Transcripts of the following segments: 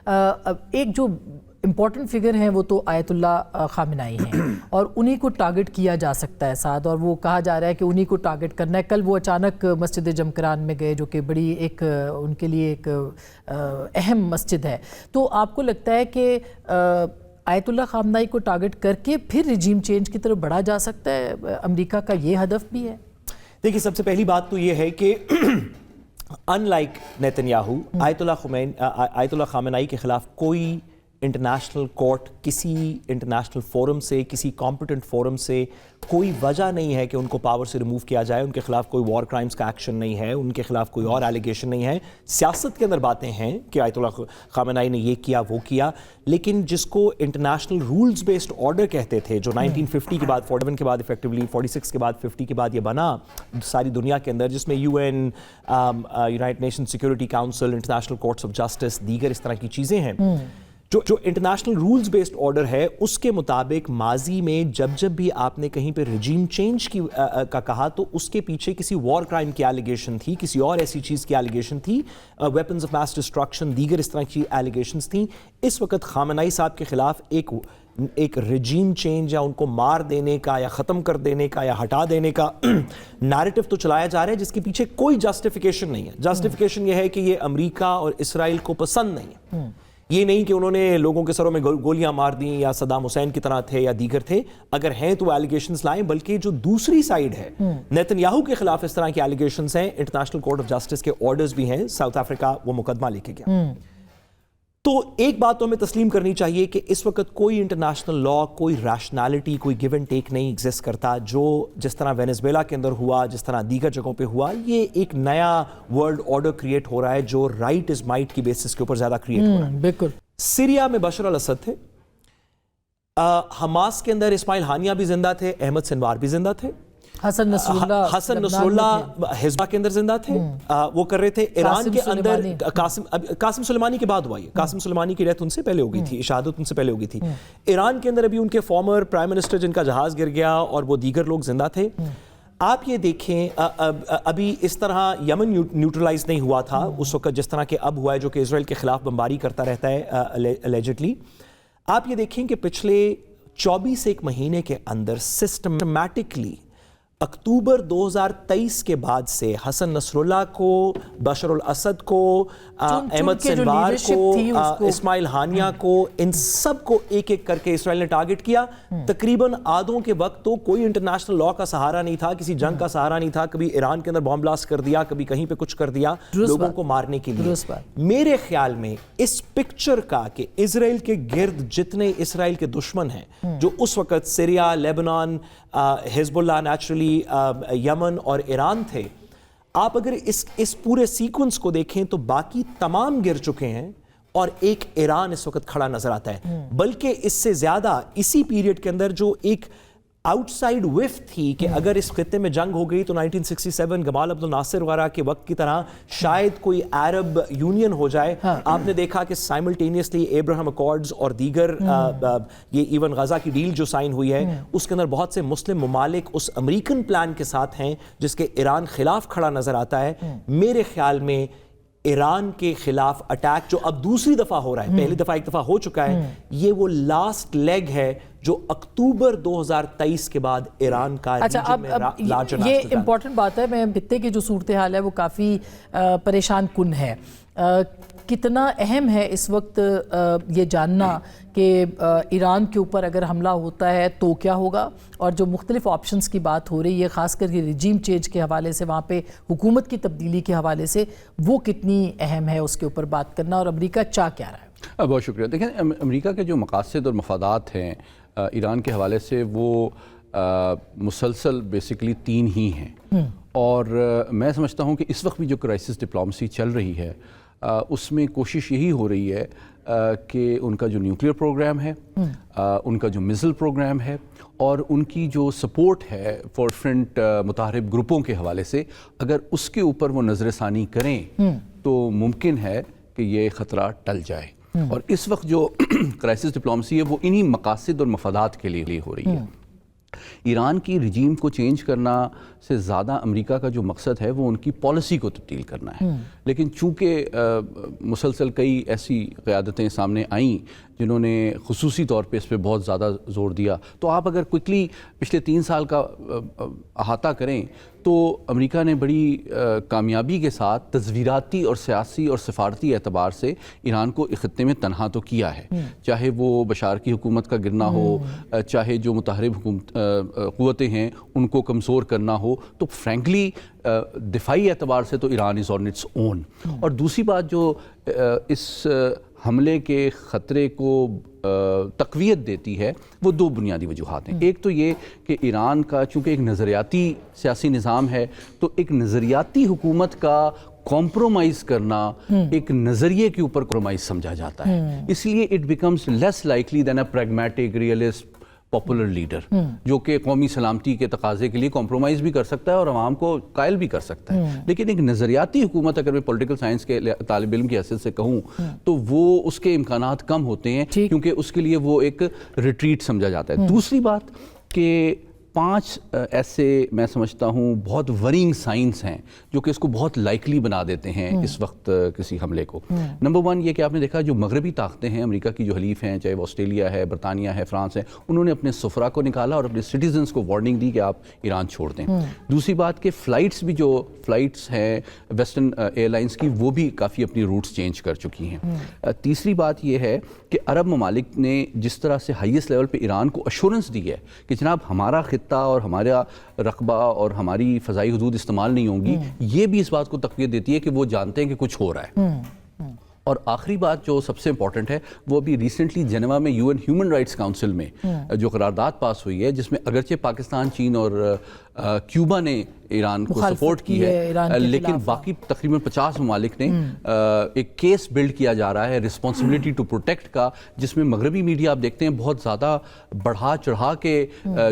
ایک جو important figure ہیں وہ تو آیت اللہ خامنائی ہیں اور انہی کو ٹارگٹ کیا جا سکتا ہے ساتھ، اور وہ کہا جا رہا ہے کہ انہی کو ٹارگٹ کرنا ہے۔ کل وہ اچانک مسجد جمکران میں گئے جو کہ بڑی ایک ان کے لیے ایک اہم مسجد ہے، تو آپ کو لگتا ہے کہ آیت اللہ خامنائی کو ٹارگٹ کر کے پھر رجیم چینج کی طرف بڑھا جا سکتا ہے؟ امریکہ کا یہ ہدف بھی ہے؟ دیکھیے، سب سے پہلی بات تو یہ ہے کہ ان لائک نیتن یاہو، آیت اللہ خامنائی کے خلاف کوئی انٹرنیشنل کورٹ، کسی انٹرنیشنل فورم سے، کسی کمپیٹنٹ فورم سے کوئی وجہ نہیں ہے کہ ان کو پاور سے ریموو کیا جائے۔ ان کے خلاف کوئی وار کرائمز کا ایکشن نہیں ہے، ان کے خلاف کوئی اور ایلیگیشن نہیں ہے۔ سیاست کے اندر باتیں ہیں کہ آیت اللہ خامنائی نے یہ کیا وہ کیا، لیکن جس کو انٹرنیشنل رولز بیسڈ آرڈر کہتے تھے، جو 1950 کے بعد 41 کے بعد ایفیکٹولی 46 کے بعد 50 کے بعد یہ بنا ساری دنیا کے اندر، جس میں UN، United nation security council, international courts of justice, دیگر اس طرح کی چیزیں ہیں۔ جو انٹرنیشنل رولز بیسڈ آرڈر ہے، اس کے مطابق ماضی میں جب بھی آپ نے کہیں پہ رجیم چینج کا کہا تو اس کے پیچھے کسی وار کرائم کی ایلیگیشن تھی، کسی اور ایسی چیز کی ایلیگیشن تھی، ویپنز آف میس ڈسٹرکشن، دیگر اس طرح کی ایلیگیشنز تھیں۔ اس وقت خامنائی صاحب کے خلاف ایک رجیم چینج یا ان کو مار دینے کا یا ختم کر دینے کا یا ہٹا دینے کا نیریٹو تو چلایا جا رہا ہے، جس کے پیچھے کوئی جسٹیفیکیشن نہیں ہے۔ جسٹیفیکیشن یہ ہے کہ یہ امریکہ اور اسرائیل کو پسند نہیں ہے، یہ نہیں کہ انہوں نے لوگوں کے سروں میں گولیاں مار دیں یا صدام حسین کی طرح تھے یا دیگر تھے، اگر ہیں تو ایلیگیشنز لائیں، بلکہ جو دوسری سائیڈ ہے نیتن یاہو کے خلاف اس طرح کی ایلیگیشنز ہیں، انٹرنیشنل کورٹ آف جسٹس کے آرڈرز بھی ہیں، ساؤتھ افریقہ وہ مقدمہ لے کے گیا۔ تو ایک بات تو ہمیں تسلیم کرنی چاہیے کہ اس وقت کوئی انٹرنیشنل لا، کوئی ریشنالٹی، کوئی گیو اینڈ ٹیک نہیں ایگزسٹ کرتا، جو جس طرح وینزویلا کے اندر ہوا، جس طرح دیگر جگہوں پہ ہوا، یہ ایک نیا ورلڈ آرڈر کریٹ ہو رہا ہے جو رائٹ از مائٹ کی بیسس کے اوپر زیادہ کریٹ ہو رہا ہے۔ بالکل۔ سیریا میں بشار الاسد تھے، حماس کے اندر اسماعیل ہانیہ بھی زندہ تھے، احمد سنوار بھی زندہ تھے، حسن نصر اللہ حزبہ کے اندر زندہ تھے، وہ کر رہے تھے۔ ایران کے اندر قاسم سلیمانی کے بعد ہوا یہ، قاسم سلیمانی کی ڈیتھ ان سے پہلے ہو گئی تھی، شہادت ان سے پہلے ہو گئی تھی۔ ایران کے اندر ابھی ان کے فارمر پرائم منسٹر جن کا جہاز گر گیا اور وہ دیگر لوگ زندہ تھے۔ آپ یہ دیکھیں، ابھی اس طرح یمن نیوٹرلائز نہیں ہوا تھا اس وقت جس طرح کہ اب ہوا ہے، جو کہ اسرائیل کے خلاف بمباری کرتا رہتا ہے الیجڈلی۔ آپ یہ دیکھیں کہ پچھلے 24 ایک مہینے کے اندر سسٹمیٹکلی اکتوبر 2023 کے بعد سے حسن نصر اللہ کو، بشار الاسد کو، احمد سنوار کو، اسماعیل ہانیہ کو، ان سب کو ایک ایک کر کے اسرائیل نے ٹارگٹ کیا۔ تقریباً آدھوں کے وقت تو کوئی انٹرنیشنل لا کا سہارا نہیں تھا، کسی جنگ کا سہارا نہیں تھا، کبھی ایران کے اندر بام بلاسٹ کر دیا، کبھی کہیں پہ کچھ کر دیا لوگوں کو مارنے کے لیے۔ میرے خیال میں اس پکچر کا کہ اسرائیل کے گرد جتنے اسرائیل کے دشمن ہیں، جو اس وقت سیریا، لیبنان، حزب اللہ نیچرلی، یمن اور ایران تھے، آپ اگر اس پورے سیکوینس کو دیکھیں تو باقی تمام گر چکے ہیں اور ایک ایران اس وقت کھڑا نظر آتا ہے۔ بلکہ اس سے زیادہ اسی پیریڈ کے اندر جو ایک آؤٹ سائڈ وف تھی کہ اگر اس خطے میں جنگ ہو گئی تو 1967 گمال عبد الناصر وغیرہ کے وقت کی طرح شاید کوئی عرب یونین ہو جائے۔ آپ نے دیکھا کہ سائملٹینیسلی ایبراہم اکارڈز اور دیگر یہ ایون غزہ کی ڈیل جو سائن ہوئی ہے، اس کے اندر بہت سے مسلم ممالک اس امریکن پلان کے ساتھ ہیں جس کے ایران خلاف کھڑا نظر آتا ہے۔ میرے خیال میں ایران کے خلاف اٹیک جو اب دوسری دفعہ ہو رہا ہے، پہلی دفعہ ایک دفعہ ہو چکا ہے، یہ وہ لاسٹ لیگ ہے جو اکتوبر 2023 کے بعد ایران کا یہ امپورٹنٹ بات ہے۔ میں خطے کی جو صورتحال ہے وہ کافی پریشان کن ہے۔ کتنا اہم ہے اس وقت یہ جاننا کہ ایران کے اوپر اگر حملہ ہوتا ہے تو کیا ہوگا، اور جو مختلف آپشنز کی بات ہو رہی ہے خاص کر کے رجیم چینج کے حوالے سے، وہاں پہ حکومت کی تبدیلی کے حوالے سے، وہ کتنی اہم ہے اس کے اوپر بات کرنا، اور امریکہ چاہ کیا رہا ہے؟ بہت شکریہ۔ دیکھیں، امریکہ کے جو مقاصد اور مفادات ہیں ایران کے حوالے سے، وہ مسلسل بیسکلی 3 ہی ہیں، اور میں سمجھتا ہوں کہ اس وقت بھی جو کرائسس ڈپلومسی چل رہی ہے اس میں کوشش یہی ہو رہی ہے کہ ان کا جو نیوکلیئر پروگرام ہے، ان کا جو میزل پروگرام ہے، اور ان کی جو سپورٹ ہے فار ڈفرینٹ متحارب گروپوں کے حوالے سے، اگر اس کے اوپر وہ نظر ثانی کریں تو ممکن ہے کہ یہ خطرہ ٹل جائے۔ اور اس وقت جو کرائسس ڈپلومسی ہے وہ انہی مقاصد اور مفادات کے لیے ہو رہی ہے۔ ایران کی رجیم کو چینج کرنا سے زیادہ امریکہ کا جو مقصد ہے وہ ان کی پالیسی کو تبدیل کرنا ہے. لیکن چونکہ مسلسل کئی ایسی قیادتیں سامنے آئیں جنہوں نے خصوصی طور پہ اس پہ بہت زیادہ زور دیا، تو آپ اگر کوئکلی پچھلے 3 سال کا احاطہ کریں تو امریکہ نے بڑی کامیابی کے ساتھ تصویراتی اور سیاسی اور سفارتی اعتبار سے ایران کو خطے میں تنہا تو کیا ہے، چاہے وہ بشار کی حکومت کا گرنا ہو، چاہے جو متحرک قوتیں ہیں ان کو کمزور کرنا ہو. تو فرینکلی دفاعی اعتبار سے تو ایران از آن اٹس اون. اور دوسری بات جو اس حملے کے خطرے کو تقویت دیتی ہے وہ 2 بنیادی وجوہات ہیں. ایک تو یہ کہ ایران کا چونکہ ایک نظریاتی سیاسی نظام ہے تو ایک نظریاتی حکومت کا کمپرومائز کرنا ایک نظریے کے اوپر کمپرومائز سمجھا جاتا ہے، اس لیے it becomes less likely than a pragmatic realist popular leader جو کہ قومی سلامتی کے تقاضے کے لیے کمپرومائز بھی کر سکتا ہے اور عوام کو قائل بھی کر سکتا ہے. لیکن ایک نظریاتی حکومت اگر میں پولیٹیکل سائنس کے طالب علم کی حیثیت سے کہوں تو وہ اس کے امکانات کم ہوتے ہیں کیونکہ اس کے لیے وہ ایک ریٹریٹ سمجھا جاتا ہے. دوسری بات کہ 5 ایسے میں سمجھتا ہوں بہت ورینگ سائنس ہیں جو کہ اس کو بہت لائکلی بنا دیتے ہیں اس وقت کسی حملے کو. نمبر 1 یہ کہ آپ نے دیکھا جو مغربی طاقتیں ہیں امریکہ کی جو حلیف ہیں، چاہے وہ آسٹریلیا ہے، برطانیہ ہے، فرانس ہے، انہوں نے اپنے سفراء کو نکالا اور اپنے سٹیزنز کو وارننگ دی کہ آپ ایران چھوڑ دیں. دوسری بات کہ فلائٹس بھی جو فلائٹس ہیں ویسٹرن ایئر لائنس کی وہ بھی کافی اپنی روٹس چینج کر چکی ہیں. تیسری بات یہ ہے کہ عرب ممالک نے جس طرح سے ہائیسٹ لیول پہ ایران کو ایشورنس دی ہے کہ جناب ہمارا خطہ اور ہمارا رقبہ اور ہماری فضائی حدود استعمال نہیں ہوں گی، یہ بھی اس بات کو تقویت دیتی ہے کہ وہ جانتے ہیں کہ کچھ ہو رہا ہے. اور آخری بات جو سب سے امپورٹنٹ ہے وہ ابھی ریسنٹلی جنیوا میں UN ہیومن رائٹس کاؤنسل میں جو قرارداد پاس ہوئی ہے جس میں اگرچہ پاکستان، چین اور کیوبا نے ایران کو سپورٹ کی ہے لیکن باقی تقریباً 50 ممالک نے ایک کیس بلڈ کیا جا رہا ہے رسپانسبلٹی ٹو پروٹیکٹ کا، جس میں مغربی میڈیا آپ دیکھتے ہیں بہت زیادہ بڑھا چڑھا کے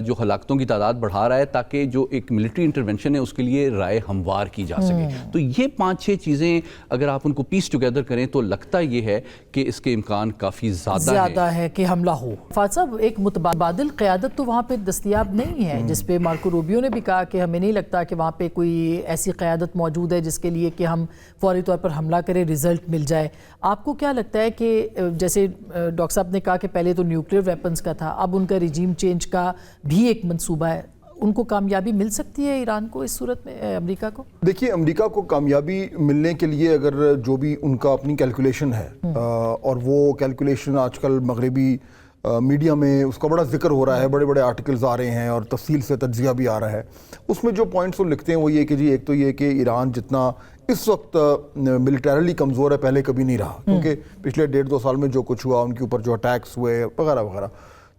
جو ہلاکتوں کی تعداد بڑھا رہا ہے تاکہ جو ایک ملٹری انٹرونشن ہے اس کے لیے رائے ہموار کی جا سکے. تو یہ 5-6 چیزیں اگر آپ ان کو پیس ٹوگیدر کریں تو لگتا یہ ہے کہ اس کے امکان کافی زیادہ ہے کہ حملہ ہو. فاتح صاحب ایک متبادل قیادت تو وہاں پہ دستیاب نہیں ہے جس پہ مارکو روبیو نے بھی کہا کہ ہمیں نہیں لگتا کہ وہاں پہ کوئی ایسی قیادت موجود ہے جس کے لیے کہ ہم فوری طور پر حملہ کریں رزلٹ مل جائے. آپ کو کیا لگتا ہے کہ جیسے ڈاکٹر صاحب نے کہا کہ پہلے تو نیوکلیئر ویپنز کا تھا، اب ان کا رجیم چینج کا بھی ایک منصوبہ ہے، ان کو کامیابی مل سکتی ہے ایران کو اس صورت میں امریکہ کو؟ دیکھیے امریکہ کو کامیابی ملنے کے لیے اگر جو بھی ان کا اپنی کیلکولیشن ہے اور وہ کیلکولیشن آج کل مغربی میڈیا میں اس کا بڑا ذکر ہو رہا ہے، بڑے بڑے آرٹیکلز آ رہے ہیں اور تفصیل سے تجزیہ بھی آ رہا ہے، اس میں جو پوائنٹس وہ لکھتے ہیں وہ یہ کہ جی ایک تو یہ کہ ایران جتنا اس وقت ملٹریلی کمزور ہے پہلے کبھی نہیں رہا، کیونکہ پچھلے 1.5-2 سال میں جو کچھ ہوا ان کے اوپر جو اٹیکس ہوئے وغیرہ وغیرہ،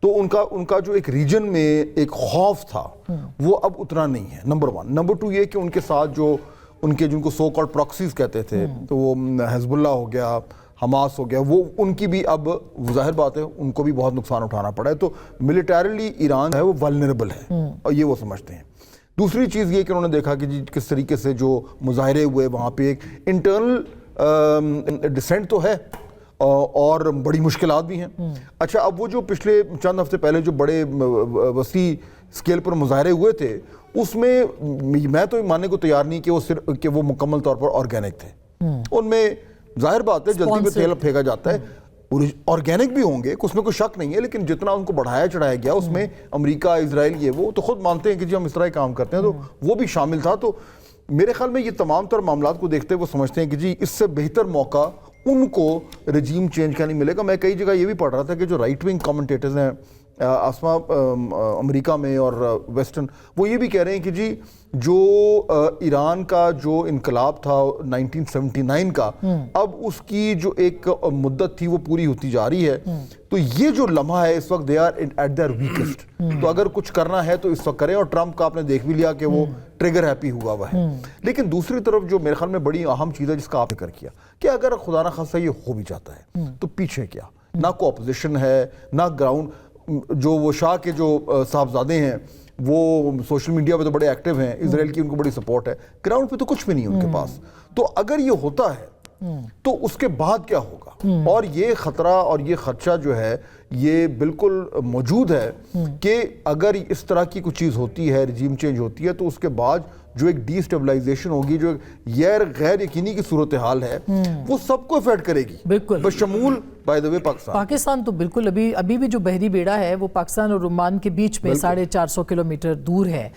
تو ان کا جو ایک ریجن میں ایک خوف تھا وہ اب اتنا نہیں ہے. نمبر 1. نمبر 2 یہ کہ ان کے ساتھ جو ان کے جن کو سو کالڈ پراکسیز کہتے تھے تو وہ حزب اللہ ہو گیا، حماس ہو گیا، وہ ان کی بھی اب ظاہر بات ہے ان کو بھی بہت نقصان اٹھانا پڑا ہے. تو ملیٹریلی ایران ہے وہ والنریبل ہے اور یہ وہ سمجھتے ہیں. دوسری چیز یہ کہ انہوں نے دیکھا کہ جی کس طریقے سے جو مظاہرے ہوئے وہاں پہ ایک انٹرنل ڈسینٹ تو ہے اور بڑی مشکلات بھی ہیں. اچھا اب وہ جو پچھلے چند ہفتے پہلے جو بڑے وسیع اسکیل پر مظاہرے ہوئے تھے اس میں میں تو ماننے کو تیار نہیں کہ وہ مکمل طور پر آرگینک تھے. ان میں ظاہر بات ہے جلدی میں تیل پھینکا جاتا ہے، آرگینک بھی ہوں گے اس میں کوئی شک نہیں ہے، لیکن جتنا ان کو بڑھایا چڑھایا گیا اس میں امریکہ، اسرائیل یہ وہ تو خود مانتے ہیں کہ جی ہم اس طرح کام کرتے ہیں، تو وہ بھی شامل تھا. تو میرے خیال میں یہ تمام تر معاملات کو دیکھتے وہ سمجھتے ہیں کہ جی اس سے بہتر موقع ان کو رجیم چینج کا نہیں ملے گا. میں کئی جگہ یہ بھی پڑھ رہا تھا کہ جو رائٹ ونگ کامنٹیٹرز ہیں آسما امریکہ میں اور ویسٹرن، وہ یہ بھی کہہ رہے ہیں کہ جی جو ایران کا جو انقلاب تھا 1979 کا اب اس کی جو ایک مدت تھی وہ پوری ہوتی جا رہی ہے. تو یہ جو لمحہ ہے اس وقت دے آر ایٹ دیئر ویکسٹ. تو اگر کچھ کرنا ہے تو اس وقت کریں، اور ٹرمپ کا آپ نے دیکھ بھی لیا کہ وہ ٹریگر ہیپی ہوا ہوا ہے. لیکن دوسری طرف جو میرے خیال میں بڑی اہم چیز ہے جس کا آپ نے ذکر کیا کہ اگر خدا نخواستہ یہ ہو بھی جاتا ہے تو پیچھے کیا، نہ کوئی اپوزیشن ہے نہ گراؤنڈ. جو وہ شاہ کے جو صاحبزادے ہیں وہ سوشل میڈیا پہ تو بڑے ایکٹیو ہیں، اسرائیل کی ان کو بڑی سپورٹ ہے، گراؤنڈ پہ تو کچھ بھی نہیں ہے ان کے پاس. تو اگر یہ ہوتا ہے تو اس کے بعد کیا ہوگا؟ اور یہ خطرہ اور یہ خدشہ جو ہے یہ بالکل موجود ہے کہ اگر اس طرح کی کوئی چیز ہوتی ہے، رجیم چینج ہوتی ہے، تو اس کے بعد جو ایک ڈی اسٹیبلائزیشن ہوگی، جو غیر یقینی کی صورتحال ہے، وہ سب کو افیکٹ کرے گی، بالکل بشمول بائی دا وے پاکستان تو بالکل ابھی بھی جو بحری بیڑا ہے وہ پاکستان اور عمان کے بیچ میں 450 کلومیٹر دور ہے.